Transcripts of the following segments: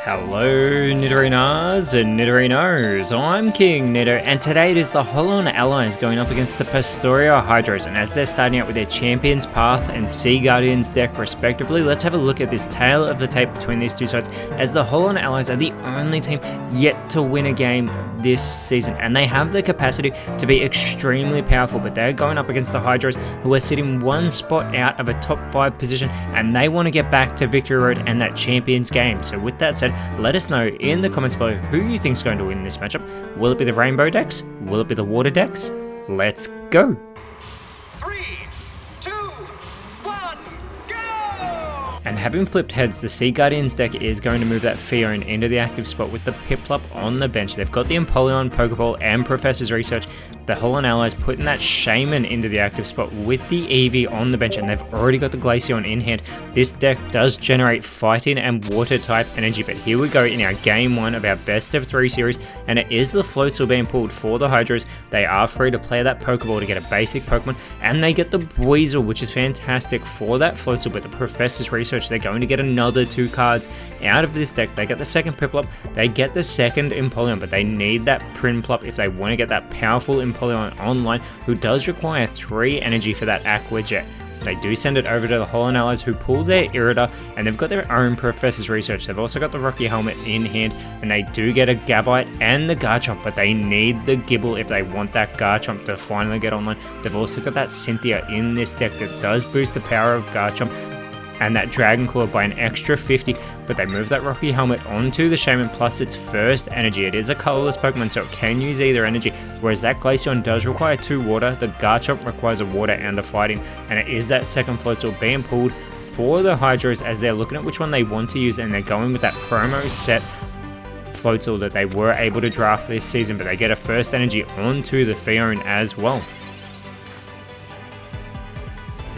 Hello Nidorinas and Nidorinos, I'm KingNido, and today it is the Holon Allies going up against the Pastoria Hydros, and as they're starting out with their Champions Path and Sea Guardians deck respectively, let's have a look at this tale of the tape between these two sides, as the Holon Allies are the only team yet to win a game this season, and they have the capacity to be extremely powerful, but they're going up against the Hydros, who are sitting one spot out of a top 5 position, and they want to get back to victory road and that Champions game. So with that said, let us know in the comments below who you think is going to win this matchup. Will it be the rainbow decks? Will it be the water decks? Let's go! 3, 2, 1, go! And having flipped heads, the Sea Guardians deck is going to move that Fion into the active spot with the Piplup on the bench. They've got the Empoleon, Pokeball, and Professor's Research. The Holon Allies putting that Shaman into the active spot with the Eevee on the bench, and they've already got the Glaceon in hand. This deck does generate fighting and water type energy, but here we go in our game 1 of our best of 3 series, and it is the Floatzel being pulled for the Hydros. They are free to play that Pokeball to get a basic Pokemon, and they get the Weasel, which is fantastic for that Floatzel, but the Professor's Research, they're going to get another 2 cards out of this deck. They get the second Piplup, they get the second Empoleon, but they need that Prinplup if they want to get that powerful Empoleon online, who does require 3 energy for that Aqua Jet. They do send it over to the Holon Allies, who pull their Irida, and they've got their own Professor's Research. They've also got the Rocky Helmet in hand, and they do get a Gabite and the Garchomp, but they need the Gibble if they want that Garchomp to finally get online. They've also got that Cynthia in this deck that does boost the power of Garchomp and that Dragon Claw by an extra 50, but they move that Rocky Helmet onto the Shaman plus its first energy. It is a colorless Pokemon, so it can use either energy, whereas that Glaceon does require 2 water, the Garchomp requires a water and a fighting, and it is that second Floatzel being pulled for the Hydros as they're looking at which one they want to use, and they're going with that promo set Floatzel that they were able to draft this season, but they get a first energy onto the Fion as well.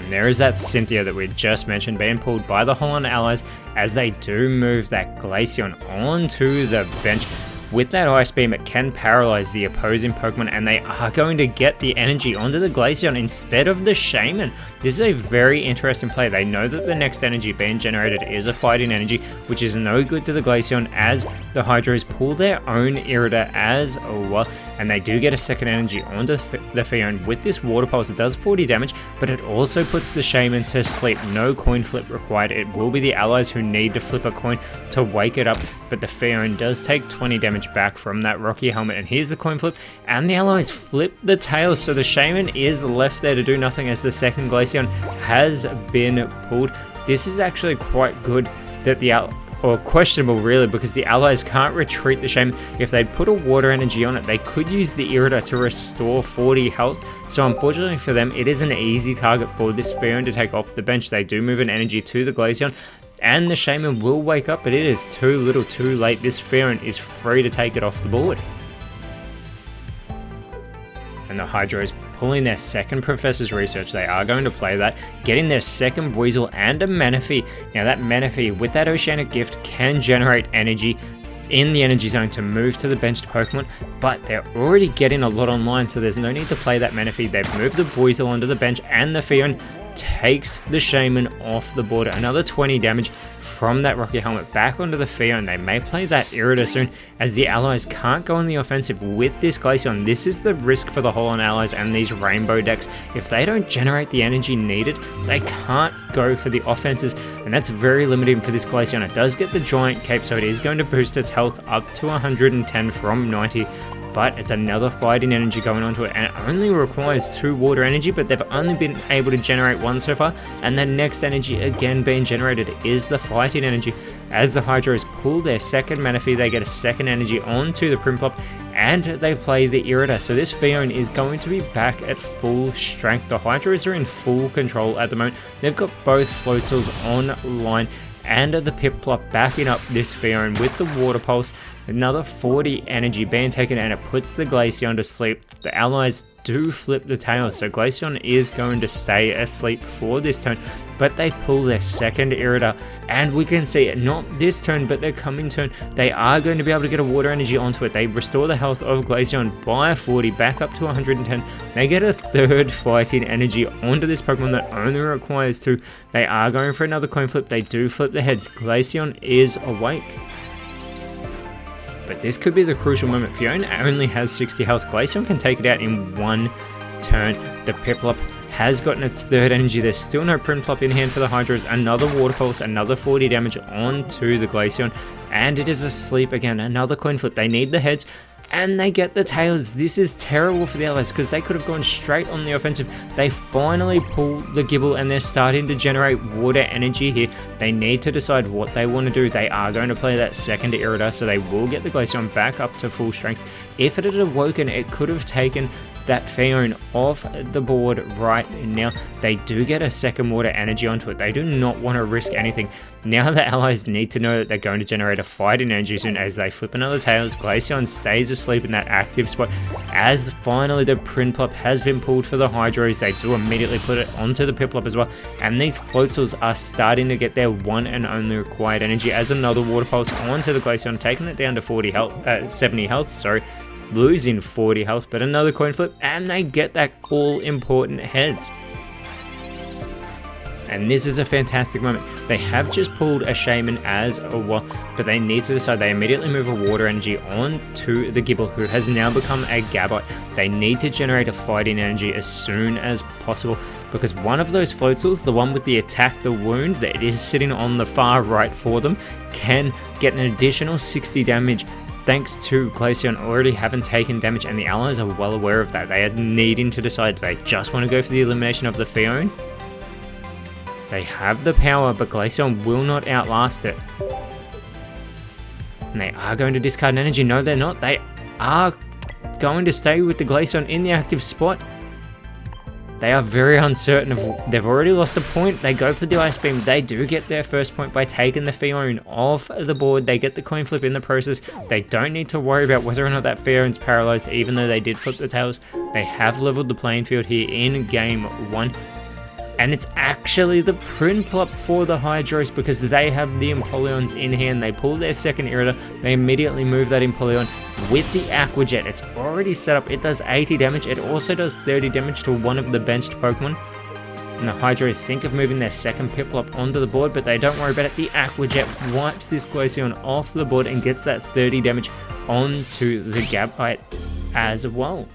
There is that Cynthia that we just mentioned being pulled by the Holon Allies as they do move that Glaceon onto the bench. With that Ice Beam, it can paralyze the opposing Pokemon, and they are going to get the energy onto the Glaceon instead of the Shaman. This is a very interesting play. They know that the next energy being generated is a fighting energy, which is no good to the Glaceon as the Hydros pull their own Irida as well, and they do get a second energy onto the Fion with this Water Pulse. It does 40 damage, but it also puts the Shaman to sleep. No coin flip required. It will be the allies who need to flip a coin to wake it up, but the Fion does take 20 damage back from that Rocky Helmet, and here's the coin flip, and the allies flip the tails, so the Shaman is left there to do nothing as the second Glaceon has been pulled. This is actually quite good that or questionable really, because the allies can't retreat the Shaman. If they'd put a water energy on it, they could use the Irida to restore 40 health, so unfortunately for them, it is an easy target for this Fion to take off the bench. They do move an energy to the Glaceon, and the Shaman will wake up, but it is too little too late. This Fion is free to take it off the board. And the Hydros pulling their second Professor's Research. They are going to play that, getting their second Weasel and a Manaphy. Now that Manaphy with that Oceanic Gift can generate energy in the energy zone to move to the benched Pokemon, but they're already getting a lot online, so there's no need to play that Manaphy. They've moved the Weasel onto the bench, and the Fion takes the Shaman off the board. Another 20 damage from that Rocky Helmet back onto the Fion. They may play that Irida soon, as the allies can't go on the offensive with this Glaceon. This is the risk for the Holon Allies and these rainbow decks. If they don't generate the energy needed, they can't go for the offenses, and that's very limiting for this Glaceon. It does get the Giant Cape, so it is going to boost its health up to 110 from 90, but it's another fighting energy going onto it, and it only requires 2 water energy, but they've only been able to generate 1 so far, and the next energy again being generated is the fighting energy. As the Hydros pull their second Manaphy, they get a second energy onto the Prinplup, and they play the Irida, so this Fion is going to be back at full strength. The Hydros are in full control at the moment. They've got both Floatzels online, and the Piplup backing up this Fion with the Water Pulse. Another 40 energy being taken, and it puts the Glaceon to sleep. The allies do flip the tail, so Glaceon is going to stay asleep for this turn, but they pull their second Irida, and we can see it, not this turn, but their coming turn, they are going to be able to get a water energy onto it. They restore the health of Glaceon by 40, back up to 110. They get a third fighting energy onto this Pokemon that only requires 2. They are going for another coin flip. They do flip the heads. Glaceon is awake. but this could be the crucial moment. Fiona only has 60 health. Glaceon can take it out in one turn. The Piplup has gotten its third energy. There's still no Prinplup in hand for the Hydros. Another Water Pulse, another 40 damage onto the Glaceon, and it is asleep again. Another coin flip. They need the heads, and they get the tails. This is terrible for the Allies because they could have gone straight on the offensive. They finally pull the Gibble, and they're starting to generate water energy here. They need to decide what they want to do. They are going to play that second Irida, so they will get the Glaceon back up to full strength. If it had awoken, it could have taken that Fiona off the board right now. They do get a second water energy onto it. They do not want to risk anything. Now the Allies need to know that they're going to generate a fighting energy soon as they flip another tails. Glaceon stays asleep in that active spot. As finally the Prinplup has been pulled for the Hydros, they do immediately put it onto the Piplup as well. And these Floatzels are starting to get their one and only required energy as another Water Pulse onto the Glaceon, taking it down to 70 health, sorry. Losing 40 health, but another coin flip, and they get that all-important heads. And this is a fantastic moment. They have just pulled a Shaman as well, but they need to decide. They immediately move a water energy onto the Gibble, who has now become a Gabite. They need to generate a fighting energy as soon as possible, because one of those Floatzels, the one with the attack, the wound, that is sitting on the far right for them, can get an additional 60 damage thanks to Glaceon already having taken damage, and the Allies are well aware of that. They are needing to decide. Do they just want to go for the elimination of the Fiona? They have the power, but Glaceon will not outlast it. And they are going to discard an energy. No, they're not. They are going to stay with the Glaceon in the active spot. They are very uncertain of. They've already lost a point. They go for the Ice Beam. They do get their first point by taking the Fiona off the board. They get the coin flip in the process. They don't need to worry about whether or not that Fiona's paralyzed, even though they did flip the tails. They have leveled the playing field here in game 1. And it's actually the Prinplup for the Hydros because they have the Empoleons in hand. They pull their second Irida. They immediately move that Empoleon with the Aqua Jet. It's already set up. It does 80 damage. It also does 30 damage to one of the benched Pokemon. And the Hydros think of moving their second Piplup onto the board, but they don't worry about it. The Aqua Jet wipes this Glaceon off the board and gets that 30 damage onto the Gabite as well.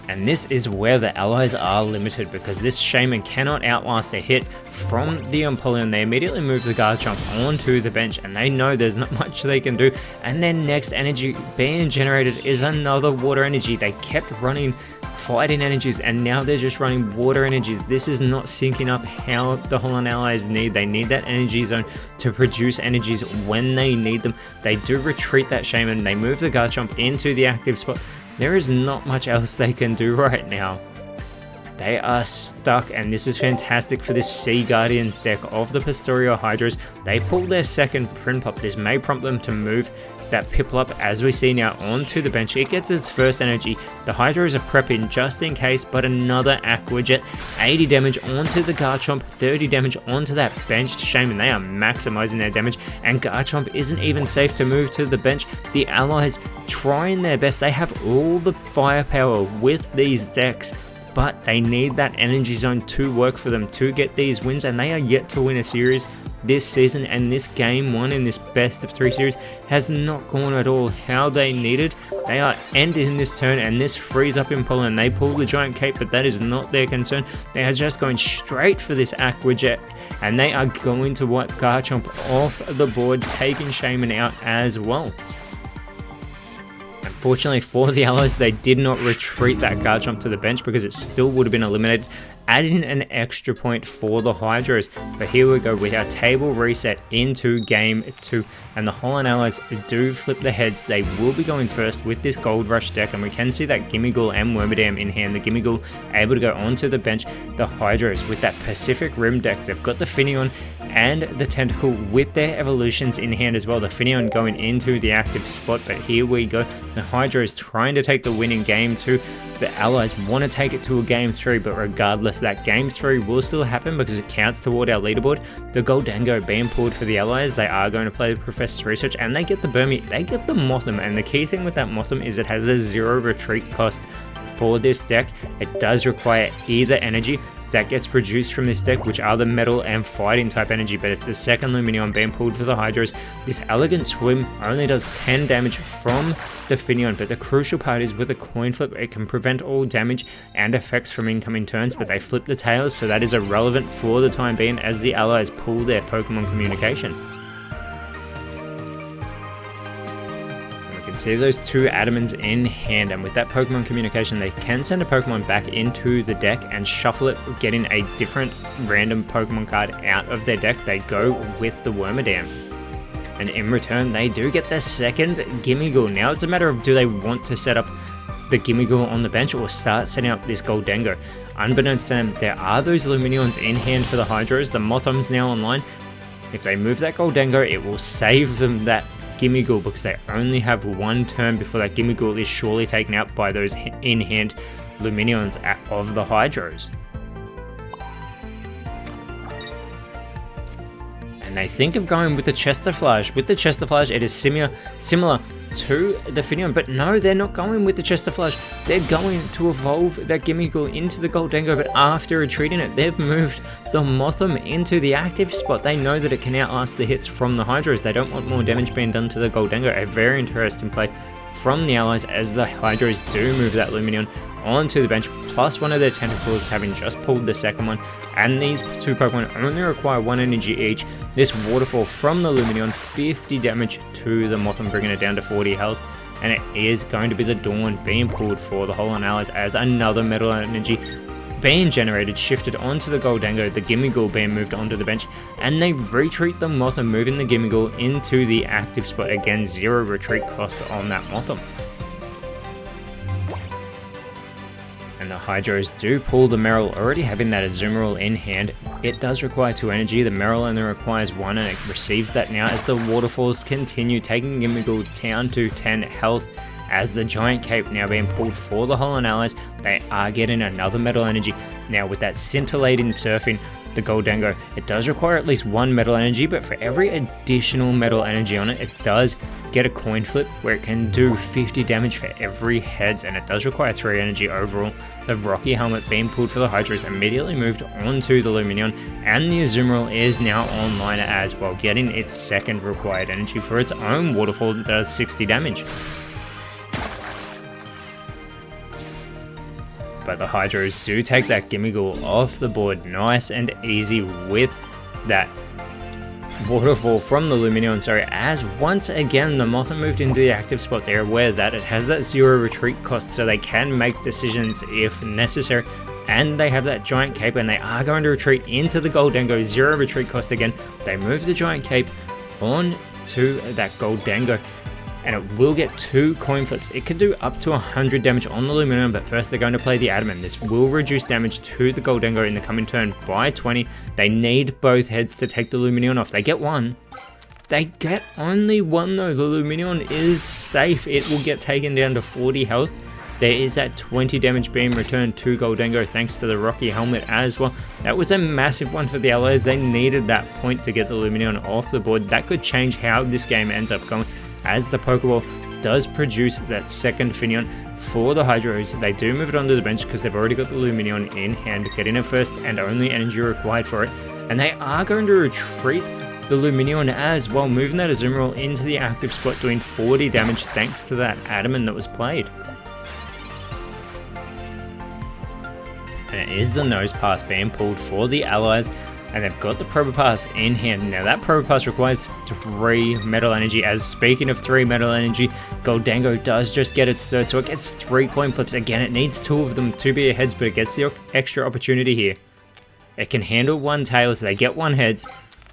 And this is where the Allies are limited because this Shaman cannot outlast a hit from the Empoleon. They immediately move the Garchomp onto the bench and they know there's not much they can do. And then next energy being generated is another water energy. They kept running fighting energies and now they're just running water energies. This is not syncing up how the Holon Allies need. They need that energy zone to produce energies when they need them. They do retreat that Shaman. They move the Garchomp into the active spot. There is not much else they can do right now. They are stuck, and this is fantastic for this Sea Guardians deck of the Pastoria Hydros. They pull their second Prinplup. This may prompt them to move that Piplup, as we see now, onto the bench. It gets its first energy. The Hydros are prepping just in case, but another Aqua Jet. 80 damage onto the Garchomp, 30 damage onto that benched Shaman. They are maximizing their damage, and Garchomp isn't even safe to move to the bench. The Allies trying their best. They have all the firepower with these decks, but they need that energy zone to work for them to get these wins, and they are yet to win a series this season, and this game 1 in this best of 3 series has not gone at all how they needed. They are ending this turn, and this frees up Empoleon. They pull the Giant Cape, but that is not their concern. They are just going straight for this Aqua Jet, and they are going to wipe Garchomp off the board, taking Shaman out as well. Unfortunately for the Allies, they did not retreat that Garchomp to the bench because it still would have been eliminated, adding an extra point for the Hydros. But here we go with our table reset into game 2, and the Holon Allies do flip the heads. They will be going first with this Gold Rush deck, and we can see that Gimmighoul and Wormadam in hand. The Gimmighoul able to go onto the bench. The Hydros with that Pacific Rim deck. They've got the Finneon and the Tentacle with their evolutions in hand as well. The Finneon going into the active spot, but here we go. The Hydros trying to take the win in game 2. The Allies want to take it to a game 3, but regardless, that game 3 will still happen because it counts toward our leaderboard. The Goldango being pulled for the Allies. They are going to play the Professor's Research, and they get the Burmy. They get the Mothim, and the key thing with that Mothim is it has a 0 retreat cost for this deck. It does require either energy that gets produced from this deck, which are the metal and fighting type energy, but it's the second Lumineon being pulled for the Hydros. This Elegant Swim only does 10 damage from the Finneon, but the crucial part is with a coin flip, it can prevent all damage and effects from incoming turns, but they flip the tails, so that is irrelevant for the time being as the allies pull their Pokemon communication. See those two Adamants in hand, and with that Pokemon communication they can send a Pokemon back into the deck and shuffle it, getting a different random Pokemon card out of their deck. They go with the Wormadam, and in return they do get their second Gimmighoul. Now it's a matter of do they want to set up the Gimmighoul on the bench or start setting up this Goldengo. Unbeknownst to them, there are those Lumineons in hand for the Hydros. The Mothom's now online. If they move that Goldengo, it will save them that Gimmighoul, because they only have one turn before that Gimmighoul is surely taken out by those in-hand Lumineons of the Hydros. And they think of going with the Chesterflage. With the Chesterflage, it is similar to the Finneon, but no, they're not going with the Chesterflage. They're going to evolve that Gimmighoul into the Goldengo, but after retreating it, they've moved the Mothom into the active spot. They know that it can outlast the hits from the Hydros. They don't want more damage being done to the Goldengo. A very interesting play from the allies as the Hydros do move that Lumineon onto the bench, plus one of their tentacles having just pulled the second one, and these two Pokemon only require 1 energy each. This waterfall from the Lumineon, 50 damage to the Mothom, bringing it down to 40 health, and it is going to be the Dawn being pulled for the Holon Allies as another metal energy being generated, shifted onto the Goldengo, the Gimmighoul being moved onto the bench, and they retreat the Mothom, moving the Gimmighoul into the active spot. Again, 0 retreat cost on that Mothom. And the Hydros do pull the Meryl, already having that Azumarill in hand. It does require 2 energy, the Meryl only requires 1, and it receives that now as the waterfalls continue, taking Gimmighoul down to 10 health. As the Giant Cape now being pulled for the Holon Allies, they are getting another metal energy. Now with that scintillating surfing, the Goldengo, it does require at least 1 metal energy, but for every additional metal energy on it, it does get a coin flip where it can do 50 damage for every heads, and it does require 3 energy overall. The Rocky Helmet being pulled for the Hydros immediately moved onto the Lumineon, and the Azumarill is now online as well, getting its second required energy for its own waterfall that does 60 damage. But the Hydros do take that Gimmighoul off the board nice and easy with that waterfall from the Lumineon, as once again the Mothom moved into the active spot. They're aware that it has that 0 retreat cost, so they can make decisions if necessary, and they have that Giant Cape, and they are going to retreat into the Goldengo, 0 retreat cost again. They move the Giant Cape on to that Goldengo, and it will get 2 coin flips. It could do up to 100 damage on the Lumineon, but first they're going to play the Adamant. This will reduce damage to the Goldengo in the coming turn by 20. They need both heads to take the Lumineon off. They get 1. They get only 1 though. The Lumineon is safe. It will get taken down to 40 health. There is that 20 damage being returned to Goldengo thanks to the Rocky Helmet as well. That was a massive one for the Allies. They needed that point to get the Lumineon off the board. That could change how this game ends up going, as the Pokeball does produce that second Finneon for the Hydros. They do move it onto the bench because they've already got the Lumineon in hand, getting it first and only energy required for it. And they are going to retreat the Lumineon as well, moving that Azumarill into the active spot, doing 40 damage thanks to that Adamant that was played. And it is the Nose Pass being pulled for the Allies, and they've got the Probopass in hand. Now that Probopass requires 3 metal energy, as speaking of 3 metal energy, Goldengo does just get its third, so it gets 3 coin flips. Again, it needs 2 of them to be a heads, but it gets the extra opportunity here. It can handle 1 tail, so they get 1 heads.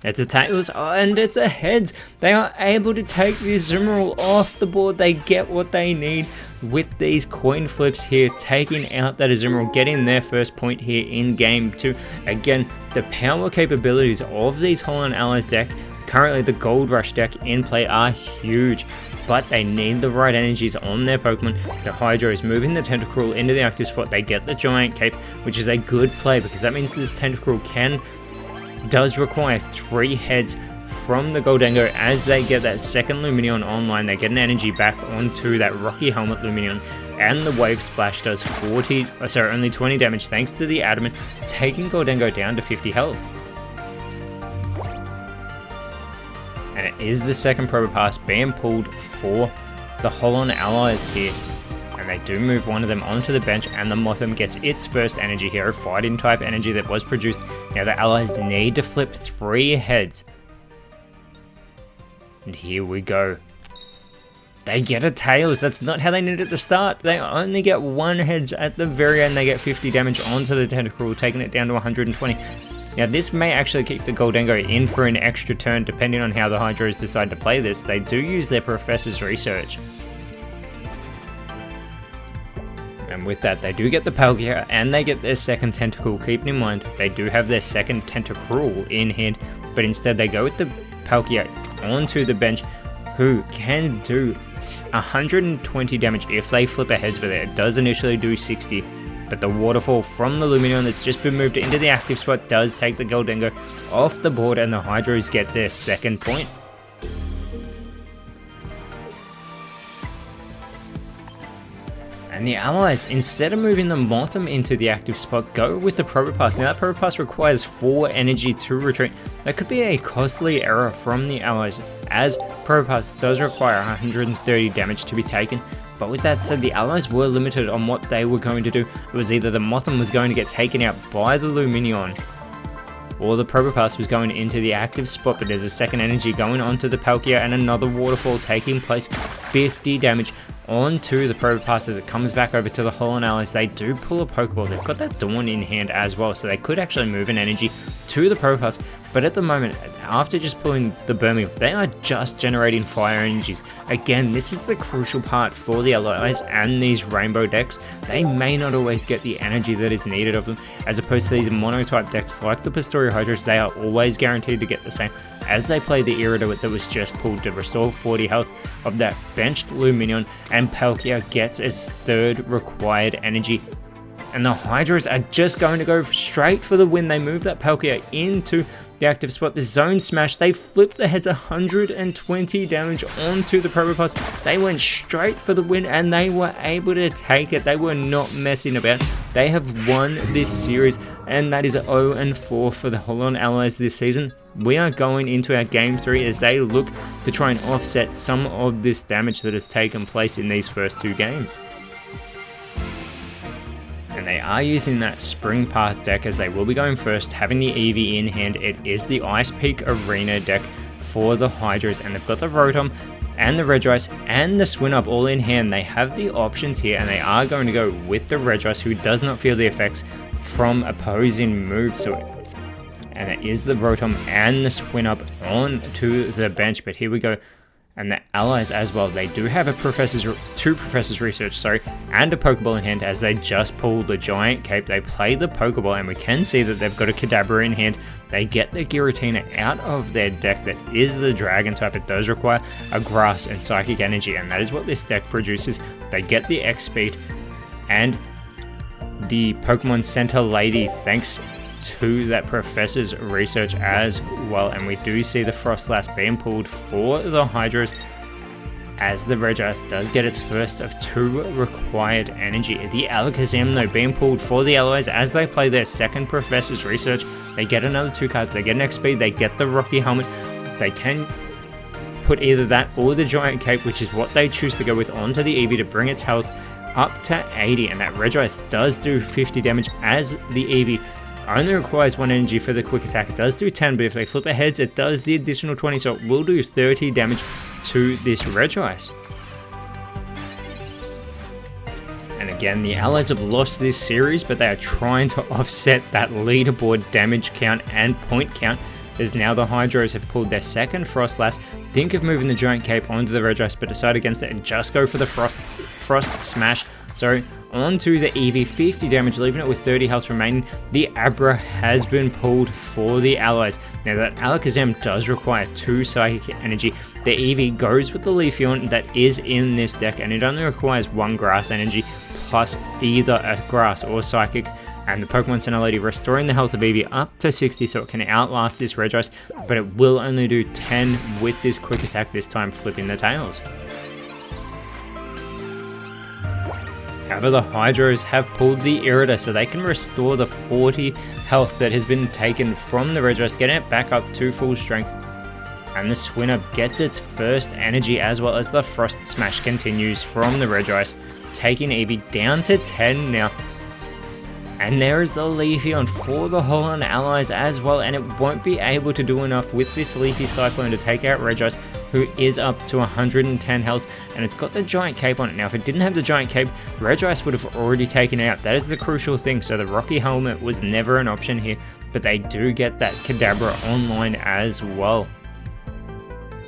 It's a tails, and it's a heads. They are able to take the Azumarill off the board. They get what they need with these coin flips here, taking out that Azumarill, getting their first point here in game 2. Again, the power capabilities of these Holon Allies deck, currently the Gold Rush deck in play, are huge, but they need the right energies on their Pokemon. The Hydro is moving the Tentacruel into the active spot. They get the Giant Cape, which is a good play because that means this Tentacruel does require 3 heads from the Goldengo. As they get that second Lumineon online, they get an energy back onto that Rocky Helmet Lumineon, and the Wave Splash does only 20 damage thanks to the Adamant, taking Gholdengo down to 50 health. And it is the second Probopass being pulled for the Holon Allies here. And they do move one of them onto the bench, and the Mothim gets its first energy hero, fighting type energy that was produced. Now the Allies need to flip 3 heads. And here we go. They get a Tails. That's not how they needed to start. They only get 1 heads at the very end. They get 50 damage onto the Tentacruel, taking it down to 120. Now this may actually keep the Gholdengo in for an extra turn depending on how the Hydros decide to play this. They do use their Professor's Research. And with that, they do get the Palkia and they get their second Tentacle. Keeping in mind, they do have their second Tentacruel in hand, but instead they go with the Palkia onto the bench, who can do 120 damage if they flip a heads with it. It does initially do 60, but the Waterfall from the Lumineon that's just been moved into the active spot does take the Gholdengo off the board, and the Hydros get their second point. And the Allies, instead of moving the Mothim into the active spot, go with the Probopass. Now that Probopass requires 4 energy to retreat. That could be a costly error from the Allies, as Probopass does require 130 damage to be taken. But with that said, the Allies were limited on what they were going to do. It was either the Mothim was going to get taken out by the Lumineon, or the Probopass was going into the active spot, but there's a second energy going onto the Palkia and another Waterfall taking place. 50 damage onto the Probopass as it comes back over to the Holon Allies. They do pull a Pokeball. They've got that Dawn in hand as well, so they could actually move an energy to the Probopass. But at the moment, after just pulling the Burmy, they are just generating fire energies. Again, this is the crucial part for the Allies and these Rainbow decks. They may not always get the energy that is needed of them, as opposed to these Monotype decks like the Pastoria Hydros. They are always guaranteed to get the same, as they play the Irida that was just pulled to restore 40 health of that benched Lumineon, and Palkia gets its third required energy. And the Hydros are just going to go straight for the win. They move that Palkia into the active spot, the Zone Smash. They flip the heads, 120 damage onto the Probopass. They went straight for the win and they were able to take it. They were not messing about. They have won this series, and that is 0-4 for the Holon Allies this season. We are going into our game 3 as they look to try and offset some of this damage that has taken place in these first 2 games. And they are using that Spring Path deck, as they will be going first, having the Eevee in hand. It is the Ice Peak Arena deck for the Hydros, and they've got the Rotom and the Regice and the Swinub all in hand. They have the options here, and they are going to go with the Regice, who does not feel the effects from opposing moves. And it is the Rotom and the Swinub on to the bench, but here we go. And the Allies as well, they do have two Professor's Research, and a Pokeball in hand, as they just pull the Giant Cape. They play the Pokeball, and we can see that they've got a Kadabra in hand. They get the Giratina out of their deck that is the Dragon type. It does require a Grass and Psychic Energy, and that is what this deck produces. They get the X-Speed and the Pokemon Center Lady, thanks to that Professor's Research as well. And we do see the Frostlass being pulled for the Hydros, as the Regice does get its first of 2 required energy. The Alakazam though being pulled for the Allies as they play their second Professor's Research. They get another 2 cards, they get an X-Speed, they get the Rocky Helmet. They can put either that or the Giant Cape, which is what they choose to go with, onto the Eevee to bring its health up to 80, and that Regice does do 50 damage, as the Eevee only requires 1 energy for the quick attack. It does do 10, but if they flip their heads, it does the additional 20, so it will do 30 damage to this Regice. And again, the Allies have lost this series, but they are trying to offset that leaderboard damage count and point count, as now the Hydros have pulled their second Frostlass, think of moving the Giant Cape onto the Regice, but decide against it and just go for the Frost Smash. So onto the Eevee, 50 damage, leaving it with 30 health remaining. The Abra has been pulled for the Allies. Now that Alakazam does require 2 Psychic Energy. The Eevee goes with the Leafeon that is in this deck, and it only requires 1 Grass Energy plus either a Grass or Psychic. And the Pokemon Center Lady restoring the health of Eevee up to 60, so it can outlast this Regice, but it will only do 10 with this quick attack, this time flipping the tails. However, the Hydros have pulled the Irida, so they can restore the 40 health that has been taken from the Regice, getting it back up to full strength. And the Swinub gets its first energy, as well as the Frost Smash continues from the Regice, taking Eevee down to 10 now. And there is the Leafeon for the Holon Allies as well, and it won't be able to do enough with this Leafy Cyclone to take out Regice, who is up to 110 health, and it's got the Giant Cape on it. Now, if it didn't have the Giant Cape, Regice would have already taken it out. That is the crucial thing, so the Rocky Helmet was never an option here, but they do get that Kadabra online as well.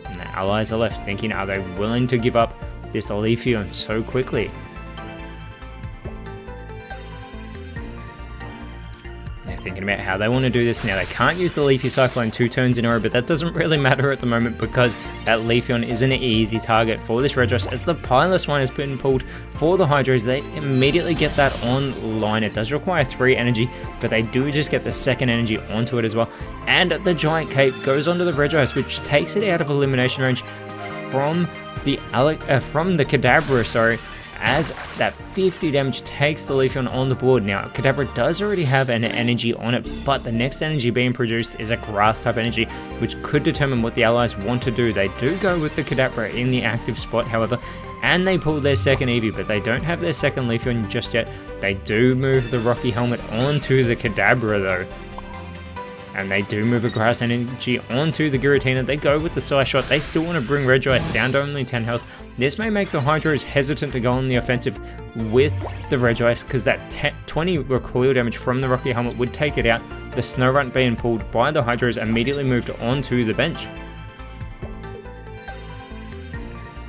And the Allies are left thinking, are they willing to give up this Leafeon so quickly? Thinking about how they want to do this now. They can't use the Leafy Cyclone 2 turns in a row, but that doesn't really matter at the moment because that Leafeon is an easy target for this Regice. As the Pilus one has been pulled for the Hydros, they immediately get that online. It does require 3 energy, but they do just get the second energy onto it as well. And the Giant Cape goes onto the Regice, which takes it out of elimination range from the Kadabra, sorry, as that 50 damage takes the Leafeon on the board. Now, Kadabra does already have an energy on it, but the next energy being produced is a grass type energy, which could determine what the Allies want to do. They do go with the Kadabra in the active spot, however, and they pull their second Eevee, but they don't have their second Leafeon just yet. They do move the Rocky Helmet onto the Kadabra though. And they do move a grass energy onto the Giratina. They go with the Psy Shot. They still want to bring Regice down to only 10 health. This may make the Hydros hesitant to go on the offensive with the Regice, because that 20 recoil damage from the Rocky Helmet would take it out. The Snorunt being pulled by the Hydros immediately moved onto the bench.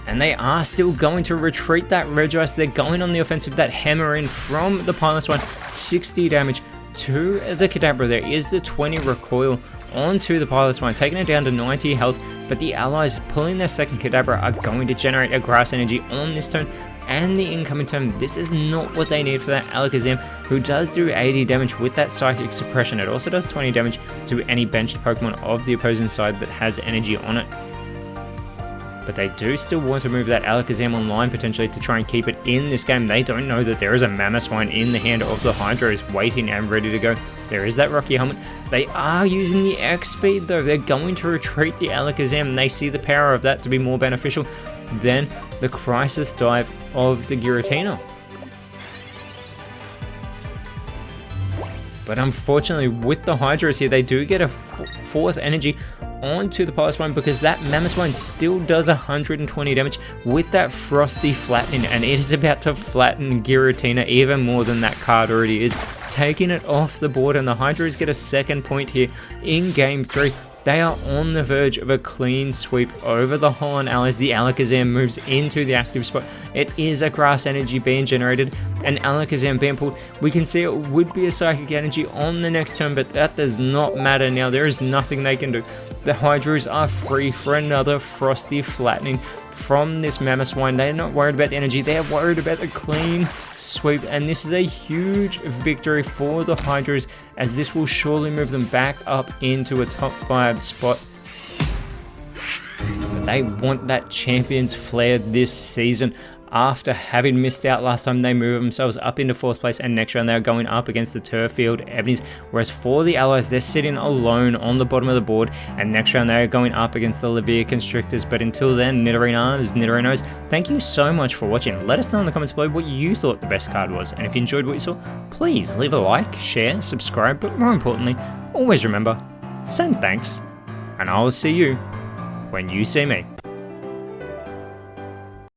And they are still going to retreat that Regice. They're going on the offensive. That hammer in from the Pilus one, 60 damage to the Kadabra. There is the 20 recoil onto the Pilus one, taking it down to 90 health, but the Allies pulling their second Kadabra are going to generate a grass energy on this turn and the incoming turn. This is not what they need for that Alakazam, who does do 80 damage with that Psychic Suppression. It also does 20 damage to any benched Pokemon of the opposing side that has energy on it. But they do still want to move that Alakazam online potentially to try and keep it in this game. They don't know that there is a Mamoswine in the hand of the Hydros waiting and ready to go. There is that Rocky Helmet. They are using the X speed though. They're going to retreat the Alakazam, and they see the power of that to be more beneficial than the Crisis Dive of the Giratina. But unfortunately, with the Hydros here, they do get a fourth energy onto the Pilus because that Mamoswine still does 120 damage with that Frosty Flattening, and it is about to flatten Giratina even more than that card already is, taking it off the board, and the Hydros get a second point here in Game 3. They are on the verge of a clean sweep over the Holon Allies. The Alakazam moves into the active spot. It is a grass energy being generated, and Alakazam being pulled. We can see it would be a psychic energy on the next turn, but that does not matter now. There is nothing they can do. The Hydros are free for another Frosty Flattening from this Mamoswine. They're not worried about the energy, they're worried about the clean sweep, and this is a huge victory for the Hydros, as this will surely move them back up into a top 5 spot. But they want that Champions Flair this season. After having missed out last time, they move themselves up into 4th place, and next round they are going up against the Turffield Ebonies, whereas for the Allies, they're sitting alone on the bottom of the board, and next round they are going up against the Levere Constrictors. But until then, Nidorinos, thank you so much for watching. Let us know in the comments below what you thought the best card was, and if you enjoyed what you saw, please leave a like, share, subscribe, but more importantly, always remember, send thanks, and I will see you when you see me.